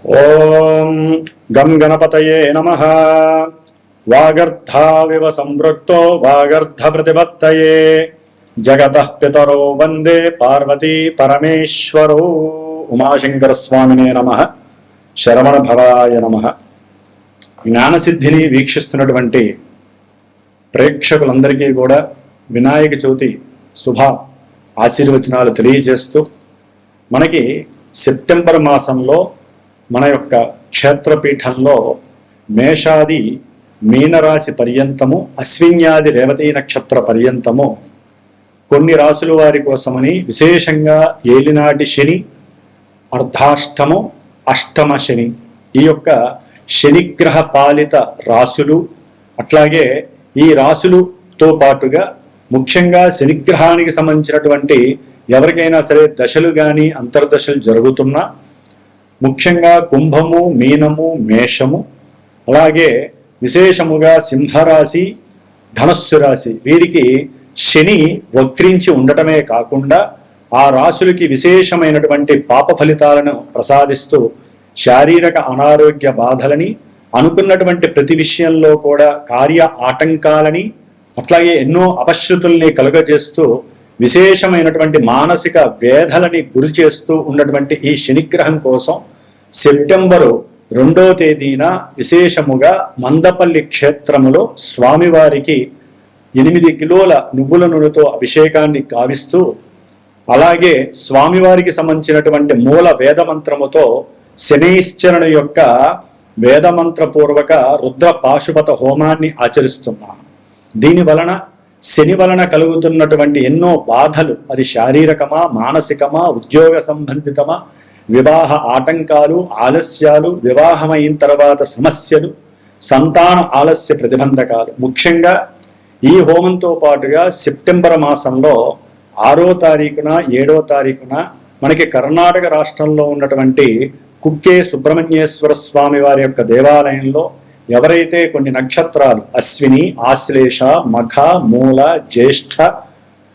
ఓం గం గణపతయే నమః. వాగర్ధావివ సంపృక్తో వాగర్ధ ప్రతిపత్తయే జగతః పితరో వందే పార్వతీ పరమేశ్వరో. ఉమాశంకర స్వామినే నమః. శరవణ భవాయ నమః. జ్ఞానసిద్ధిని వీక్షిస్తున్నటువంటి ప్రేక్షకులందరికీ కూడా వినాయక చవితి శుభ ఆశీర్వచనాలు తెలియజేస్తూ, మనకి సెప్టెంబర్ మాసంలో మన యొక్క క్షేత్రపీఠంలో మేషాది మీనరాశి పర్యంతము, అశ్విన్యాది రేవతీ నక్షత్ర పర్యంతము కొన్ని రాసుల వారి కోసమని విశేషంగా ఏలినాటి శని, అర్ధాష్టము, అష్టమ శని, ఈ యొక్క శనిగ్రహ పాలిత రాసులు, అట్లాగే ఈ రాసులతో పాటుగా ముఖ్యంగా శనిగ్రహానికి సంబంధించినటువంటి ఎవరికైనా సరే దశలు కానీ అంతర్దశలు జరుగుతున్నా, ముఖ్యంగా కుంభము, మీనము, మేషము, అలాగే విశేషముగా సింహరాశి, ధనస్సు రాశి, వీరికి శని వక్రించి ఉండటమే కాకుండా ఆ రాశులకి విశేషమైనటువంటి పాప ఫలితాలను ప్రసాదిస్తూ శారీరక అనారోగ్య బాధలని, అనుకున్నటువంటి ప్రతి విషయంలో కూడా కార్య ఆటంకాలని, అట్లాగే ఎన్నో అపశృతుల్ని కలుగజేస్తూ విశేషమైనటువంటి మానసిక వేధలని గురి చేస్తూ ఉన్నటువంటి ఈ శనిగ్రహం కోసం సెప్టెంబరు 2వ తేదీన విశేషముగా మందపల్లి క్షేత్రములో స్వామివారికి 8 కిలోల నువ్వుల నూనెతో అభిషేకాన్ని గావిస్తూ, అలాగే స్వామివారికి సంబంధించినటువంటి మూల వేదమంత్రముతో శనైశ్చరణ యొక్క వేదమంత్రపూర్వక రుద్ర పాశుపత హోమాన్ని ఆచరిస్తున్నాను. దీని వలన శని వలన కలుగుతున్నటువంటి ఎన్నో బాధలు, అది శారీరకమా, మానసికమా, ఉద్యోగ సంబంధితమా, వివాహ ఆటంకాలు, ఆలస్యాలు, వివాహమైన తర్వాత సమస్యలు, సంతాన ఆలస్య ప్రతిబంధకాలు, ముఖ్యంగా ఈ హోమంతో పాటుగా సెప్టెంబర్ మాసంలో 6వ తారీఖున 7వ తారీఖున మనకి కర్ణాటక రాష్ట్రంలో ఉన్నటువంటి కుక్కే సుబ్రహ్మణ్యేశ్వర స్వామి వారి యొక్క దేవాలయంలో ఎవరైతే కొన్ని నక్షత్రాలు అశ్విని, ఆశ్లేష, మఖ, మూల, జ్యేష్ఠ,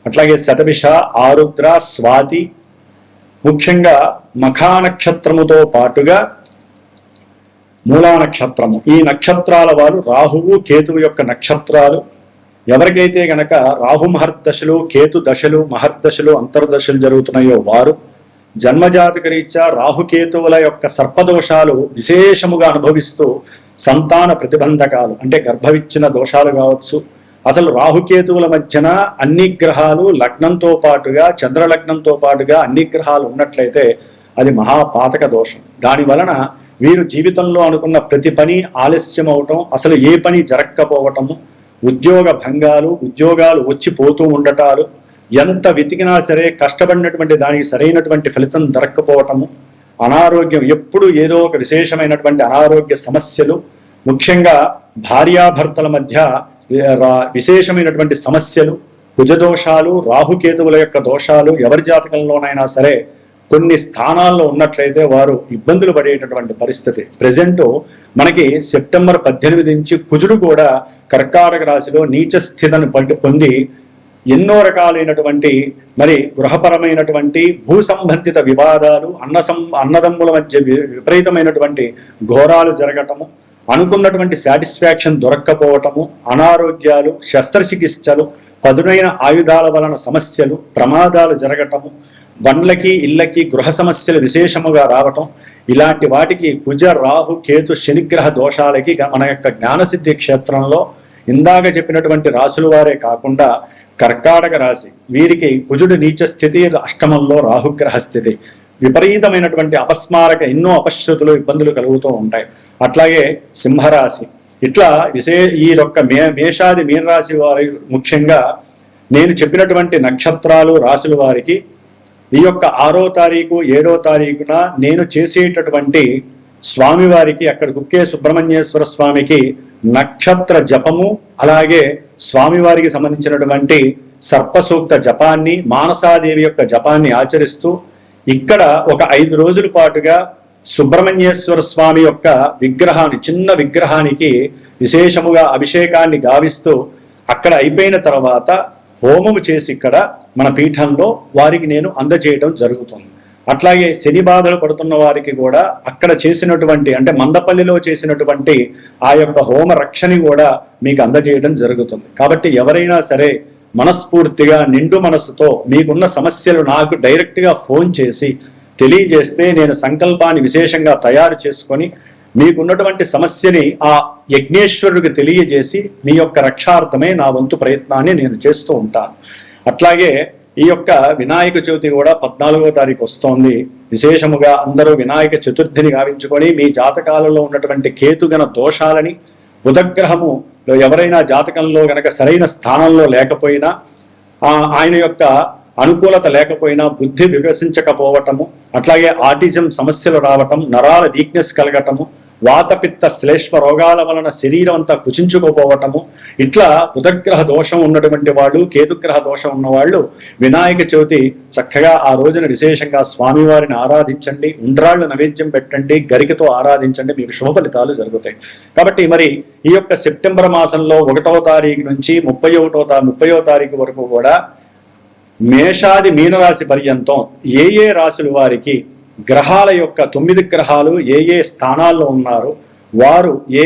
అట్లాగే శతభిష, ఆరుద్ర, స్వాతి, ముఖ్యంగా మఖా నక్షత్రముతో పాటుగా మూలా నక్షత్రము, ఈ నక్షత్రాల వారు రాహువు, కేతువు యొక్క నక్షత్రాలు. ఎవరికైతే గనక రాహు మహర్దశలు, కేతు దశలు, మహర్దశలు, అంతర్దశలు జరుగుతున్నాయో వారు జన్మజాతక రీత్యా రాహుకేతువుల యొక్క సర్పదోషాలు విశేషముగా అనుభవిస్తూ సంతాన ప్రతిబంధకాలు, అంటే గర్భవిచ్చిన దోషాలు కావచ్చు, అసలు రాహుకేతువుల మధ్యన అన్ని గ్రహాలు లగ్నంతో పాటుగా, చంద్రలగ్నంతో పాటుగా అన్ని గ్రహాలు ఉన్నట్లయితే అది మహాపాతక దోషం. దాని వలన వీరు జీవితంలో అనుకున్న ప్రతి పని ఆలస్యం అవటం, అసలు ఏ పని జరగకపోవటము, ఉద్యోగ భంగాలు, ఉద్యోగాలు వచ్చిపోతూ ఉండటాలు, ఎంత వెతికినా సరే కష్టపడినటువంటి దానికి సరైనటువంటి ఫలితం దొరక్కపోవటము, అనారోగ్యం, ఎప్పుడు ఏదో ఒక విశేషమైనటువంటి అనారోగ్య సమస్యలు, ముఖ్యంగా భార్యాభర్తల మధ్య విశేషమైనటువంటి సమస్యలు, కుజదోషాలు, రాహుకేతువుల యొక్క దోషాలు ఎవరి జాతకంలోనైనా సరే కొన్ని స్థానాల్లో ఉన్నట్లయితే వారు ఇబ్బందులు పడేటటువంటి పరిస్థితి. ప్రజెంట్ మనకి సెప్టెంబర్ 18 నుంచి కుజుడు కూడా కర్కాటక రాశిలో నీచ స్థితిని పొంది ఎన్నో రకాలైనటువంటి మరి గృహపరమైనటువంటి భూ సంబంధిత వివాదాలు, అన్నదమ్ముల మధ్య విపరీతమైనటువంటి ఘోరాలు జరగటము, అనుకున్నటువంటి సాటిస్ఫాక్షన్ దొరక్కపోవటము, అనారోగ్యాలు, శస్త్రచికిత్సలు, పదునైన ఆయుధాల వలన సమస్యలు, ప్రమాదాలు జరగటము, బండ్లకి, ఇళ్ళకి గృహ సమస్యలు విశేషముగా రావటం, ఇలాంటి వాటికి కుజ, రాహు, కేతు, శనిగ్రహ దోషాలకి మన యొక్క జ్ఞానసిద్ధి క్షేత్రంలో ఇందాక చెప్పినటువంటి రాసుల వారే కాకుండా కర్కాటక రాశి వీరికి కుజుడు నీచ స్థితి, అష్టమంలో రాహుగ్రహ స్థితి, విపరీతమైనటువంటి అపస్మారక ఎన్నో అపశృతులు, ఇబ్బందులు కలుగుతూ ఉంటాయి. అట్లాగే సింహరాశి, ఇట్లా ఈ యొక్క మేషాది మీనరాశి వారి ముఖ్యంగా నేను చెప్పినటువంటి నక్షత్రాలు, రాశుల వారికి ఈ యొక్క 6వ తారీఖు 7వ తారీఖున నేను చేసేటటువంటి స్వామివారికి, అక్కడ కుక్కే సుబ్రహ్మణ్యేశ్వర స్వామికి నక్షత్ర జపము, అలాగే స్వామివారికి సంబంధించినటువంటి సర్పసూక్త జపాన్ని, మానసాదేవి యొక్క జపాన్ని ఆచరిస్తూ ఇక్కడ ఒక 5 రోజుల పాటుగా సుబ్రహ్మణ్యేశ్వర స్వామి యొక్క విగ్రహాన్ని, చిన్న విగ్రహానికి విశేషముగా అభిషేకాన్ని గావిస్తూ అక్కడ అయిపోయిన తర్వాత హోమము చేసి ఇక్కడ మన పీఠంలో వారికి నేను అందజేయడం జరుగుతుంది. అట్లాగే శని బాధలు పడుతున్న వారికి కూడా అక్కడ చేసినటువంటి అంటే మందపల్లిలో చేసినటువంటి ఆ యొక్క హోమ రక్షని కూడా మీకు అందజేయడం జరుగుతుంది. కాబట్టి ఎవరైనా సరే మనస్ఫూర్తిగా నిండు మనసుతో మీకున్న సమస్యలు నాకు డైరెక్ట్గా ఫోన్ చేసి తెలియజేస్తే నేను సంకల్పాన్ని విశేషంగా తయారు చేసుకొని మీకున్నటువంటి సమస్యని ఆ యజ్ఞేశ్వరుడికి తెలియజేసి మీ యొక్క రక్షార్థమే నా వంతు ప్రయత్నాన్ని నేను చేస్తూ ఉంటాను. అట్లాగే ఈ యొక్క వినాయక చవితి కూడా 14వ తారీఖు వస్తోంది. విశేషముగా అందరూ వినాయక చతుర్థిని గావించుకొని మీ జాతకాలలో ఉన్నటువంటి కేతుగణ దోషాలని, బుధగ్రహములో ఎవరైనా జాతకంలో గనక సరైన స్థానంలో లేకపోయినా, ఆయన యొక్క అనుకూలత లేకపోయినా, బుద్ధి వికసించకపోవటము, అట్లాగే ఆటిజం సమస్యలు రావటం, నరాల వీక్నెస్ కలగటము, వాతపిత్త శ్లేష్మ రోగాల వలన శరీరం అంతా కుచించుకోపోవటము, ఇట్లా బుధగ్రహ దోషం ఉన్నటువంటి వాళ్ళు, కేతుగ్రహ దోషం ఉన్నవాళ్ళు వినాయక చవితి చక్కగా ఆ రోజున విశేషంగా స్వామివారిని ఆరాధించండి, ఉండ్రాళ్ళు నైవేద్యం పెట్టండి, గరికతో ఆరాధించండి, మీకు శుభ ఫలితాలు జరుగుతాయి. కాబట్టి మరి ఈ యొక్క సెప్టెంబర్ మాసంలో 1వ తారీఖు నుంచి 30వ తారీఖు వరకు కూడా మేషాది మీనరాశి పర్యంతం ఏ రాశుల వారికి గ్రహాల యొక్క 9 గ్రహాలు ఏ స్థానాల్లో ఉన్నారు, వారు ఏ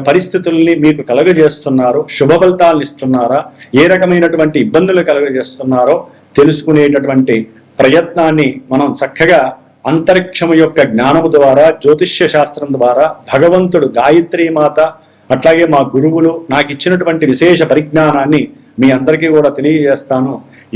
పరిస్థితుల్ని మీకు కలుగజేస్తున్నారు, శుభ ఫలితాలను ఇస్తున్నారా, ఏ రకమైనటువంటి ఇబ్బందులు కలుగజేస్తున్నారో తెలుసుకునేటటువంటి ప్రయత్నాన్ని మనం చక్కగా అంతరిక్షము యొక్క జ్ఞానము ద్వారా, జ్యోతిష్య శాస్త్రం ద్వారా, భగవంతుడు గాయత్రీ మాత, అట్లాగే మా గురువులు నాకు ఇచ్చినటువంటి విశేష పరిజ్ఞానాన్ని మీ అందరికీ కూడా తెలియజేస్తాను.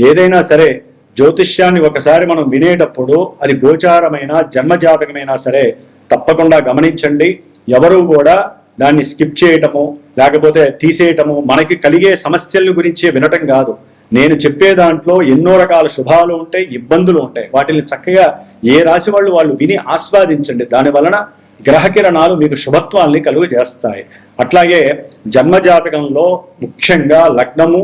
ఏదైనా సరే జ్యోతిష్యాన్ని ఒకసారి మనం వినేటప్పుడు అది గోచారమైన జన్మజాతకమైనా సరే తప్పకుండా గమనించండి. ఎవరు కూడా దాన్ని స్కిప్ చేయటము లేకపోతే తీసేయటము, మనకి కలిగే సమస్యల గురించి వినటం కాదు. నేను చెప్పే దాంట్లో ఎన్నో రకాల శుభాలు ఉంటాయి, ఇబ్బందులు ఉంటాయి. వాటిని చక్కగా ఏ రాశి వాళ్ళు విని ఆస్వాదించండి. దాని వలన గ్రహకిరణాలు మీకు శుభత్వాల్ని కలుగు చేస్తాయి. అట్లాగే జన్మజాతకంలో ముఖ్యంగా లగ్నము,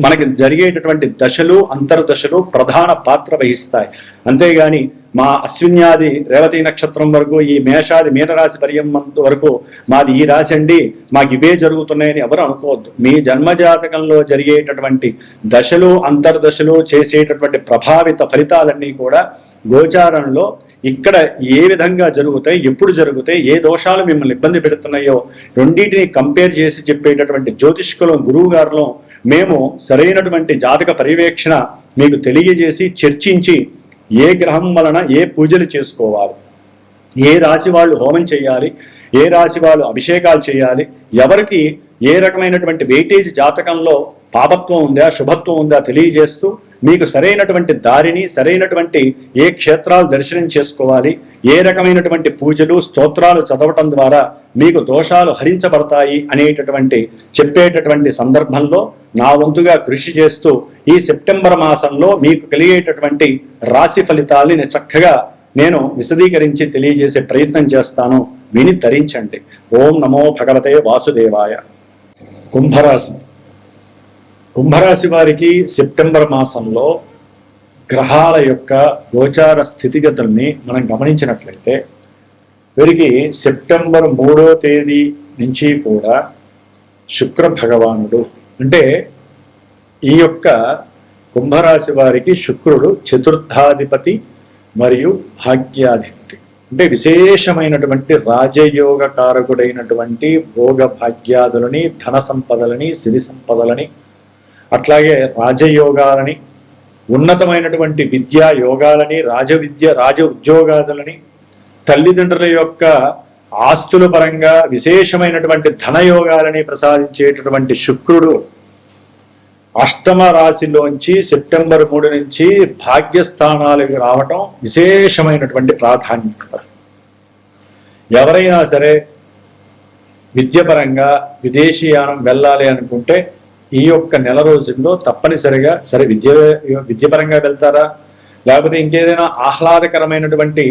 మనకి జరిగేటటువంటి దశలు, అంతర్దశలు ప్రధాన పాత్ర వహిస్తాయి. అంతేగాని మా అశ్విన్యాది రేవతి నక్షత్రం వరకు, ఈ మేషాది మీనరాశి పర్యంతం వరకు మాది ఈ రాశి అండి, మాకు ఇవే జరుగుతున్నాయని ఎవరు అనుకోవద్దు. మీ జన్మజాతకంలో జరిగేటటువంటి దశలు, అంతర్దశలు చేసేటటువంటి ప్రభావిత ఫలితాలన్నీ కూడా గోచారంలో ఇక్కడ ఏ విధంగా జరుగుతాయి, ఎప్పుడు జరుగుతాయి, ఏ దోషాలు మిమ్మల్ని ఇబ్బంది పెడుతున్నాయో రెండింటిని కంపేర్ చేసి చెప్పేటటువంటి జ్యోతిష్కులం, గురువు గారులో మేము సరైనటువంటి జాతక పర్యవేక్షణ మీకు తెలియజేసి చర్చించి ఏ గ్రహం వలన ఏ పూజలు చేసుకోవాలి, ఏ రాశి వాళ్ళు హోమం చేయాలి, ఏ రాశి వాళ్ళు అభిషేకాలు చేయాలి, ఎవరికి ఏ రకమైనటువంటి వెయిటేజ్ జాతకంలో పాపత్వం ఉందా, శుభత్వం ఉందా తెలియజేస్తూ మీకు సరైనటువంటి దారిని, సరైనటువంటి ఏ క్షేత్రాలు దర్శనం చేసుకోవాలి, ఏ రకమైనటువంటి పూజలు, స్తోత్రాలు చదవటం ద్వారా మీకు దోషాలు హరించబడతాయి అనేటటువంటి చెప్పేటటువంటి సందర్భంలో నా వంతుగా కృషి చేస్తూ ఈ సెప్టెంబర్ మాసంలో మీకు కలిగేటటువంటి రాశి ఫలితాలని చక్కగా నేను విశదీకరించి తెలియజేసే ప్రయత్నం చేస్తాను. విని ధరించండి. ఓం నమో భగవతే వాసుదేవాయ. కుంభరాశి. కుంభరాశి వారికి సెప్టెంబర్ మాసంలో గ్రహాల యొక్క గోచార స్థితిగతుల్ని మనం గమనించినట్లయితే వీరికి సెప్టెంబర్ 3వ తేదీ నుంచి కూడా శుక్ర భగవానుడు, అంటే ఈ యొక్క కుంభరాశి వారికి శుక్రుడు చతుర్థాధిపతి మరియు భాగ్యాధిపతి, అంటే విశేషమైనటువంటి రాజయోగ కారకుడైనటువంటి భోగ భాగ్యాదులని, ధన సంపదలని, సిరి సంపదలని, అట్లాగే రాజయోగాలని, ఉన్నతమైనటువంటి విద్యా యోగాలని, రాజ ఉద్యోగాదులని, తల్లిదండ్రుల యొక్క ఆస్తుల పరంగా విశేషమైనటువంటి ధనయోగాలని ప్రసాదించేటటువంటి శుక్రుడు అష్టమ రాశిలోంచి సెప్టెంబర్ 3 నుంచి భాగ్యస్థానాలకు రావటం విశేషమైనటువంటి ప్రాధాన్యత. ఎవరైనా సరే విద్యపరంగా విదేశీయానం వెళ్ళాలి అనుకుంటే ఈ యొక్క నెల రోజుల్లో తప్పనిసరిగా సరే విద్యపరంగా వెళ్తారా, లేకపోతే ఇంకేదైనా ఆహ్లాదకరమైనటువంటి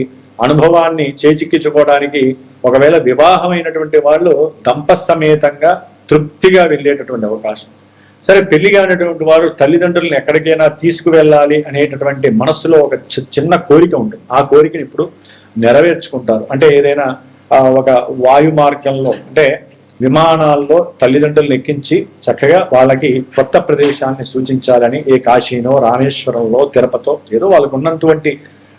అనుభవాన్ని చేజిక్కించుకోవడానికి ఒకవేళ వివాహమైనటువంటి వాళ్ళు దంపసమేతంగా తృప్తిగా వెళ్ళేటటువంటి అవకాశం. సరే పెళ్లి కానటువంటి వారు తల్లిదండ్రులను ఎక్కడికైనా తీసుకువెళ్ళాలి అనేటటువంటి మనస్సులో ఒక చిన్న కోరిక ఉంటుంది. ఆ కోరికని ఇప్పుడు నెరవేర్చుకుంటారు. అంటే ఏదైనా ఒక వాయు మార్గంలో, అంటే విమానాల్లో తల్లిదండ్రులను ఎక్కించి చక్కగా వాళ్ళకి కొత్త ప్రదేశాన్ని సూచించాలని, ఏ కాశీనో, రామేశ్వరంలో, తిరుపతో ఏదో వాళ్ళకు ఉన్నటువంటి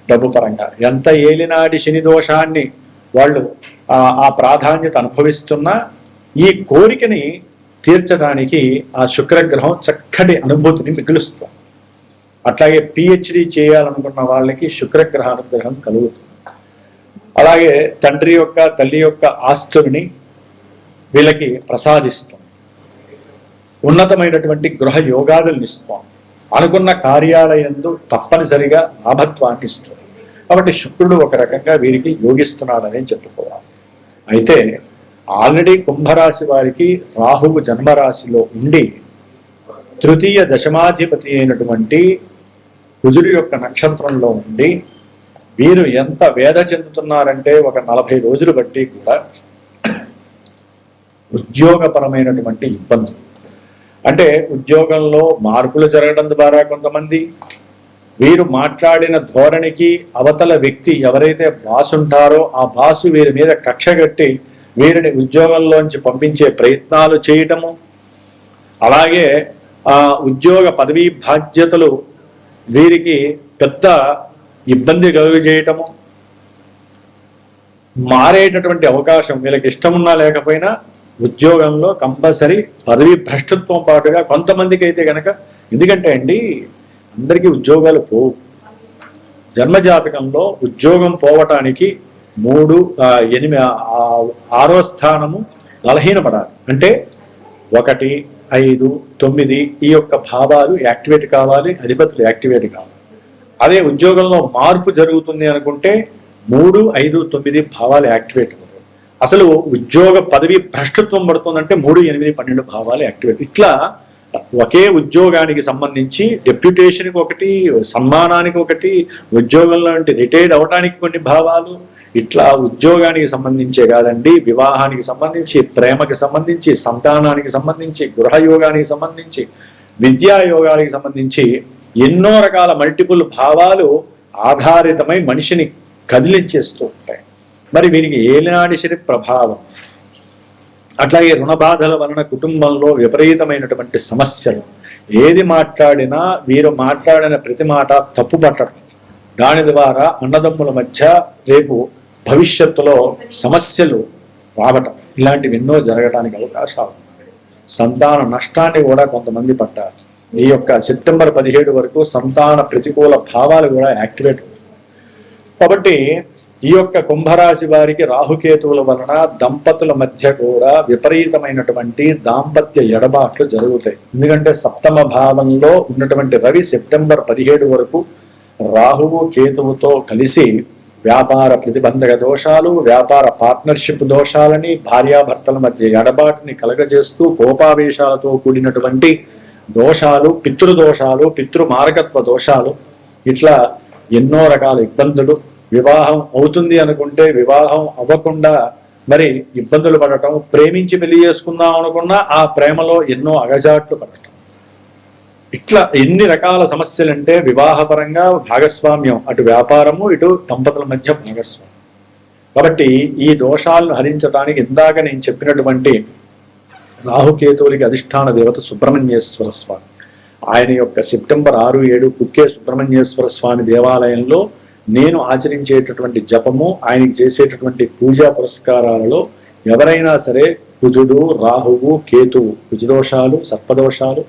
డబ్బు పరంగా. ఎంత ఏలినాటి శని దోషాన్ని వాళ్ళు ఆ ప్రాధాన్యత అనుభవిస్తున్నా ఈ కోరికని తీర్చడానికి ఆ శుక్రగ్రహం చక్కటి అనుభూతిని మిగులుస్తుంది. అట్లాగే పిహెచ్డి చేయాలనుకున్న వాళ్ళకి శుక్రగ్రహ అనుగ్రహం కలుగుతుంది. అలాగే తండ్రి యొక్క తల్లి యొక్క ఆస్తుల్ని వీళ్ళకి ప్రసాదిస్తుంది. ఉన్నతమైనటువంటి గృహ యోగాలను ఇస్తాం. అనుకున్న కార్యాలయంలో తప్పనిసరిగా లాభత్వాన్ని ఇస్తుంది. కాబట్టి శుక్రుడు ఒక రకంగా వీరికి యోగిస్తున్నాడని చెప్పుకోవాలి. అయితే ఆల్రెడీ కుంభరాశి వారికి రాహువు జన్మరాశిలో ఉండి తృతీయ దశమాధిపతి అయినటువంటి కుజుడు యొక్క నక్షత్రంలో ఉండి వీరు ఎంత వేద చెందుతున్నారంటే ఒక 40 రోజులు బట్టి కూడా ఉద్యోగపరమైనటువంటి ఇబ్బందులు, అంటే ఉద్యోగంలో మార్పులు జరగడం ద్వారా కొంతమంది వీరు మాట్లాడిన ధోరణికి అవతల వ్యక్తి ఎవరైతే బాసు ఉంటారో ఆ బాసు వీరి మీద కక్షగట్టి వీరిని ఉద్యోగంలోంచి పంపించే ప్రయత్నాలు చేయటము, అలాగే ఆ ఉద్యోగ పదవీ బాధ్యతలు వీరికి పెద్ద ఇబ్బంది కలుగజేయటము, మారేటటువంటి అవకాశం వీళ్ళకి ఇష్టమున్నా లేకపోయినా ఉద్యోగంలో కంపల్సరీ పదవీ భ్రష్టత్వం పాటుగా కొంతమందికి అయితే కనుక, ఎందుకంటే అండి అందరికీ ఉద్యోగాలు పోవు. జన్మజాతకంలో ఉద్యోగం పోవటానికి 3, 8, 6వ స్థానము బలహీనపడాలి. అంటే 1, 5, 9 ఈ యొక్క భావాలు యాక్టివేట్ కావాలి, అధిపతులు యాక్టివేట్ కావాలి. అదే ఉద్యోగంలో మార్పు జరుగుతుంది అనుకుంటే 3, 5, 9 భావాలు యాక్టివేట్ అవుతాయి. అసలు ఉద్యోగ పదవి భ్రష్టత్వం పడుతుందంటే 3, 8, 12 భావాలు యాక్టివేట్. ఇట్లా ఒకే ఉద్యోగానికి సంబంధించి డెప్యుటేషన్కి ఒకటి, సన్మానానికి ఒకటి, ఉద్యోగంలో రిటైర్డ్ అవడానికి కొన్ని భావాలు, ఇట్లా ఉద్యోగానికి సంబంధించే కాదండి, వివాహానికి సంబంధించి, ప్రేమకి సంబంధించి, సంతానానికి సంబంధించి, గృహయోగానికి సంబంధించి, విద్యాయోగానికి సంబంధించి ఎన్నో రకాల మల్టిపుల్ భావాలు ఆధారితమై మనిషిని కదిలించేస్తూ ఉంటాయి. మరి వీరికి ఏలినాటి శని ప్రభావం, అట్లాగే రుణ బాధల వలన కుటుంబంలో విపరీతమైనటువంటి సమస్యలు, ఏది మాట్లాడినా వీరు మాట్లాడిన ప్రతి మాట తప్పు పట్టడం, దాని ద్వారా అన్నదమ్ముల మధ్య రేపు భవిష్యత్తులో సమస్యలు రావటం, ఇలాంటివి ఎన్నో జరగడానికి అవకాశాలు ఉన్నాయి. సంతాన నష్టాన్ని కూడా కొంతమంది పట్టారు. ఈ యొక్క సెప్టెంబర్ 17 వరకు సంతాన ప్రతికూల భావాలు కూడా యాక్టివేట్ అవుతాయి. కాబట్టి ఈ యొక్క కుంభరాశి వారికి రాహుకేతువుల వలన దంపతుల మధ్య కూడా విపరీతమైనటువంటి దాంపత్య ఎడబాట్లు జరుగుతాయి. ఎందుకంటే 7వ భావంలో ఉన్నటువంటి రవి సెప్టెంబర్ 17 వరకు రాహువు కేతువుతో కలిసి వ్యాపార ప్రతిబంధక దోషాలు, వ్యాపార పార్ట్నర్షిప్ దోషాలని, భార్యాభర్తల మధ్య ఎడబాటుని కలగజేస్తూ కోపావేశాలతో కూడినటువంటి దోషాలు, పితృదోషాలు, పితృమారకత్వ దోషాలు, ఇట్లా ఎన్నో రకాల ఇబ్బందులు. వివాహం అవుతుంది అనుకుంటే వివాహం అవ్వకుండా మరి ఇబ్బందులు పడటం, ప్రేమించి పెళ్లి చేసుకుందాం అనుకున్నా ఆ ప్రేమలో ఎన్నో అగజాట్లు పడటం, ఇట్లా ఎన్ని రకాల సమస్యలంటే వివాహపరంగా భాగస్వామ్యం, అటు వ్యాపారము ఇటు దంపతుల మధ్య భాగస్వామ్యం. కాబట్టి ఈ దోషాలను హరించడానికి ఇందాక నేను చెప్పినటువంటి రాహుకేతువులకి అధిష్టాన దేవత సుబ్రహ్మణ్యేశ్వర స్వామి, ఆయన యొక్క సెప్టెంబర్ 6, 7 కుక్కే సుబ్రహ్మణ్యేశ్వర స్వామి దేవాలయంలో నేను ఆచరించేటటువంటి జపము, ఆయనకి చేసేటటువంటి పూజా పురస్కారాలలో ఎవరైనా సరే కుజుడు, రాహువు, కేతువు, కుజదోషాలు, సర్పదోషాలు,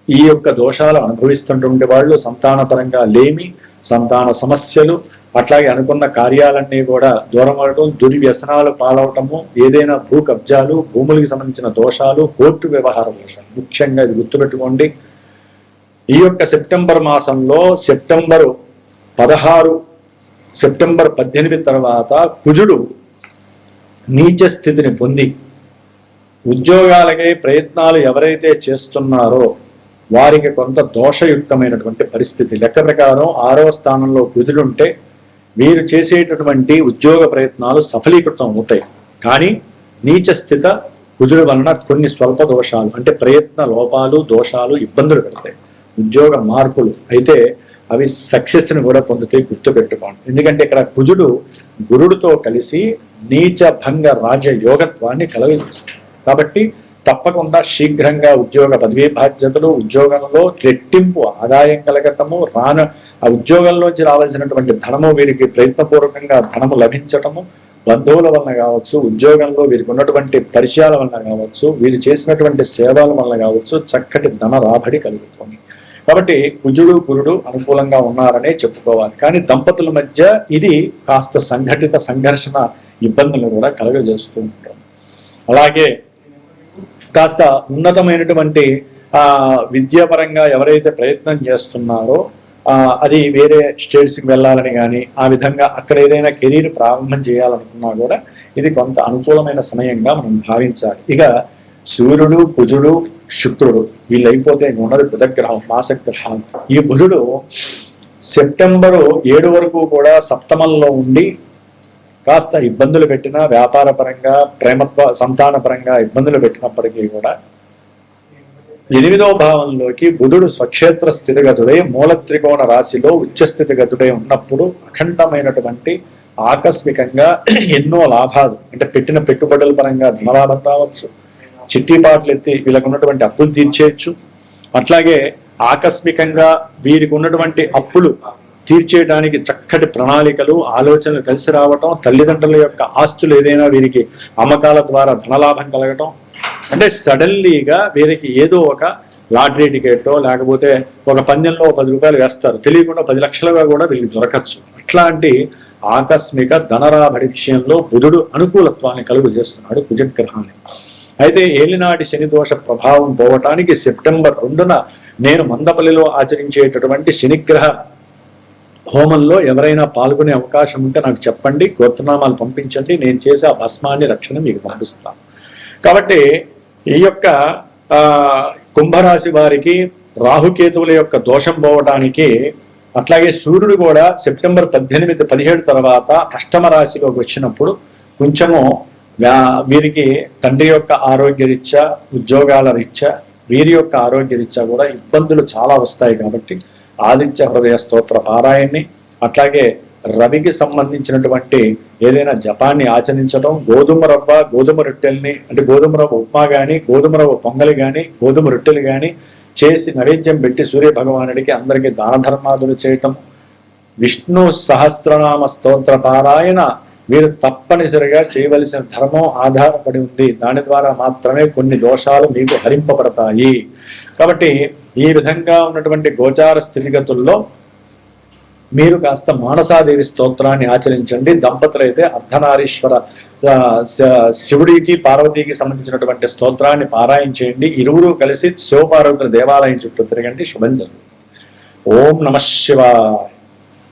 ఈ యొక్క దోషాలు అనుభవిస్తుంటే వాళ్ళు సంతానపరంగా లేమి, సంతాన సమస్యలు, అట్లాగే అనుకున్న కార్యాలన్నీ కూడా దూరం అవడం, దుర్వ్యసనాలు పాలవటము, ఏదైనా భూ కబ్జాలు, భూములకు సంబంధించిన దోషాలు, కోర్టు వ్యవహార దోషాలు, ముఖ్యంగా ఇది గుర్తుపెట్టుకోండి. ఈ యొక్క సెప్టెంబర్ మాసంలో సెప్టెంబర్ 16, సెప్టెంబర్ 18 తర్వాత కుజుడు నీచ స్థితిని పొంది ఉద్యోగాలకై ప్రయత్నాలు ఎవరైతే చేస్తున్నారో వారికి కొంత దోషయుక్తమైనటువంటి పరిస్థితి. లెక్క ప్రకారం 6వ స్థానంలో కుజుడుంటే వీరు చేసేటటువంటి ఉద్యోగ ప్రయత్నాలు సఫలీకృతం అవుతాయి. కానీ నీచ స్థిత కుజుడు వలన కొన్ని స్వల్ప దోషాలు, అంటే ప్రయత్న లోపాలు, దోషాలు, ఇబ్బందులు పెడతాయి. ఉద్యోగ మార్పులు అయితే అవి సక్సెస్ని కూడా పొందుతాయి, గుర్తుపెట్టుకోండి. ఎందుకంటే ఇక్కడ కుజుడు గురుడితో కలిసి నీచ భంగ రాజ యోగత్వాన్ని కలగజేస్తుంది. కాబట్టి తప్పకుండా శీఘ్రంగా ఉద్యోగ పదవీ బాధ్యతలు, ఉద్యోగంలో రెట్టింపు ఆదాయం కలగటము, ఆ ఉద్యోగంలోంచి రావాల్సినటువంటి ధనము వీరికి ప్రయత్నపూర్వకంగా ధనము లభించటము, బంధువుల వలన కావచ్చు, ఉద్యోగంలో వీరికి ఉన్నటువంటి పరిచయాల వలన కావచ్చు, వీరు చేసినటువంటి సేవల వలన కావచ్చు, చక్కటి ధన రాబడి కలుగుతుంది. కాబట్టి కుజుడు గురుడు అనుకూలంగా ఉన్నారనే చెప్పుకోవాలి. కానీ దంపతుల మధ్య ఇది కాస్త సంఘటిత సంఘర్షణ ఇబ్బందులు కూడా కలుగజేస్తూ ఉంటుంది. అలాగే కాస్త ఉన్నతమైనటువంటి విద్యాపరంగా ఎవరైతే ప్రయత్నం చేస్తున్నారో అది వేరే స్టేట్స్కి వెళ్ళాలని కానీ, ఆ విధంగా అక్కడ ఏదైనా కెరీర్ ప్రారంభం చేయాలనుకున్నా కూడా ఇది కొంత అనుకూలమైన సమయంగా మనం భావించాలి. ఇక సూర్యుడు, కుజుడు, శుక్రుడు వీళ్ళైపోతే ఉన్నది బుధగ్రహం, మాసగ్రహం. ఈ బుధుడు సెప్టెంబరు 7 వరకు కూడా సప్తమంలో ఉండి కాస్త ఇబ్బందులు పెట్టినా, వ్యాపార పరంగా, సంతాన పరంగా ఇబ్బందులు పెట్టినప్పటికీ కూడా 8వ భావంలోకి బుధుడు స్వక్షేత్ర స్థితిగతుడై మూల త్రికోణ రాశిలో ఉచ్చస్థితిగతుడై ఉన్నప్పుడు అఖండమైనటువంటి ఆకస్మికంగా ఎన్నో లాభాలు, అంటే పెట్టిన పెట్టుబడుల పరంగా ధనలాభం రావచ్చు, చిట్టిపాట్లు ఎత్తి వీళ్ళకు ఉన్నటువంటి అప్పులు తీర్చేయచ్చు. అట్లాగే ఆకస్మికంగా వీరికి ఉన్నటువంటి అప్పులు తీర్చేయడానికి చక్కటి ప్రణాళికలు, ఆలోచనలు కలిసి రావటం, తల్లిదండ్రుల యొక్క ఆస్తులు ఏదైనా వీరికి అమ్మకాల ద్వారా ధనలాభం కలగటం, అంటే సడన్లీగా వీరికి ఏదో ఒక లాటరీ టికెట్టో లేకపోతే ఒక పందెంలో 10 రూపాయలు వేస్తారు, తెలియకుండా 10 లక్షలుగా కూడా వీరికి దొరకచ్చు. అట్లాంటి ఆకస్మిక ధనరాబడి విషయంలో బుధుడు అనుకూలత్వాన్ని కలుగు చేస్తున్నాడు కుజగ్రహాన్ని. అయితే ఏలినాటి శని దోష ప్రభావం పోవటానికి సెప్టెంబర్ 2న నేను మందపల్లిలో ఆచరించేటటువంటి శనిగ్రహ హోమంలో ఎవరైనా పాల్గొనే అవకాశం ఉంటే నాకు చెప్పండి, గోత్రనామాలు పంపించండి, నేను చేసే ఆ భస్మాన్ని రక్షణ మీకు పంపిస్తాను. కాబట్టి ఈ యొక్క కుంభరాశి వారికి రాహుకేతువుల యొక్క దోషం పోవడానికి, అట్లాగే సూర్యుడు కూడా సెప్టెంబర్ 18, 17 తర్వాత అష్టమ రాశిలోకి వచ్చినప్పుడు కొంచెము వీరికి తండ్రి యొక్క ఆరోగ్య రీత్యా, ఉద్యోగాల రీత్యా, వీరి యొక్క ఆరోగ్య రీత్యా కూడా ఇబ్బందులు చాలా వస్తాయి. కాబట్టి ఆదిత్య హృదయ స్తోత్ర పారాయణని, అట్లాగే రవికి సంబంధించినటువంటి ఏదైనా జపాన్ని ఆచరించడం, గోధుమ రొట్టెల్ని, అంటే గోధుమ రవ్వ ఉప్మా కానీ, గోధుమ రవ్వ పొంగలి కానీ, గోధుమ రొట్టెలు కానీ చేసి నైవేద్యం పెట్టి సూర్య భగవానుడికి అందరికీ దాన ధర్మాదులు చేయటం, విష్ణు సహస్రనామ స్తోత్ర పారాయణ మీరు తప్పనిసరిగా చేయవలసిన ధర్మం ఆధారపడి ఉంది. దాని ద్వారా మాత్రమే కొన్ని దోషాలు మీకు హరింపబడతాయి. కాబట్టి ఈ విధంగా ఉన్నటువంటి గోచార స్థితిగతుల్లో మీరు కాస్త మానసాదేవి స్తోత్రాన్ని ఆచరించండి. దంపతులైతే అర్ధనారీశ్వర శివుడికి పార్వతీకి సంబంధించినటువంటి స్తోత్రాన్ని పారాయణ చేయండి. ఇరువురు కలిసి శివపార్వతుల దేవాలయం చుట్టూ తిరగండి. శుభం జరుగుతుంది. ఓం నమః శివాయ.